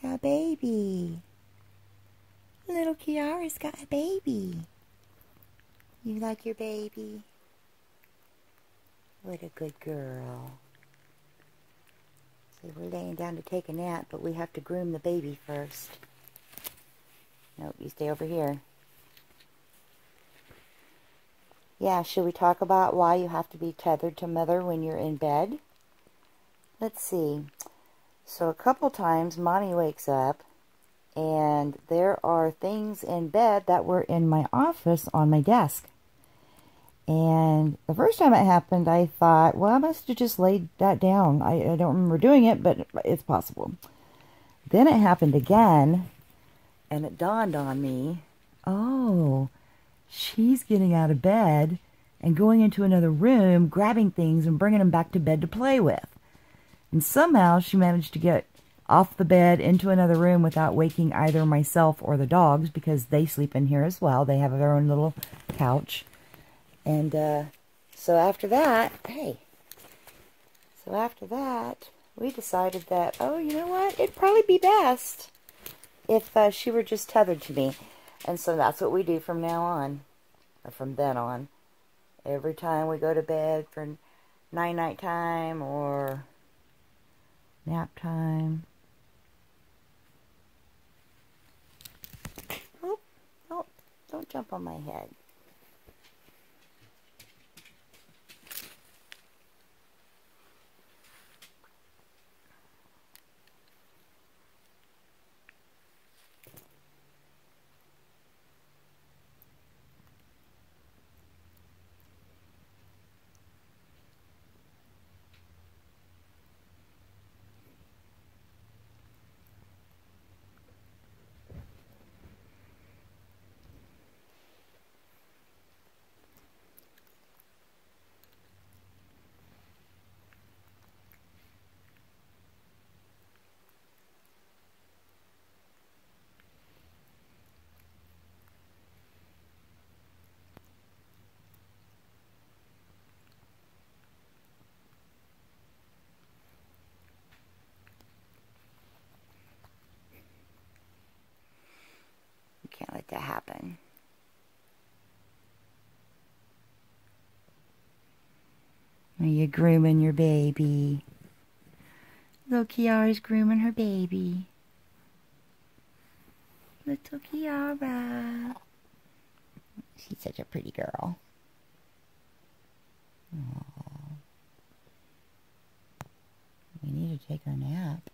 got a baby. Little Kiara's got a baby. You like your baby? What a good girl. See, we're laying down to take a nap, but we have to groom the baby first. Nope, you stay over here. Yeah, should we talk about why you have to be tethered to mother when you're in bed? Let's see. So a couple times, Mommy wakes up, and there are things in bed that were in my office on my desk. And the first time it happened, I thought, well, I must have just laid that down. I don't remember doing it, but it's possible. Then it happened again, and it dawned on me, oh, she's getting out of bed and going into another room, grabbing things and bringing them back to bed to play with. And somehow she managed to get off the bed into another room without waking either myself or the dogs, because they sleep in here as well. They have their own little couch. And so after that, we decided that, oh, you know what? It'd probably be best if she were just tethered to me. And so that's what we do from now on, or from then on. Every time we go to bed for night time or nap time. Oh, don't jump on my head. Can't let that happen. Are you grooming your baby? Little Kiara's grooming her baby. Little Kiara. She's such a pretty girl. Aww. We need to take her nap.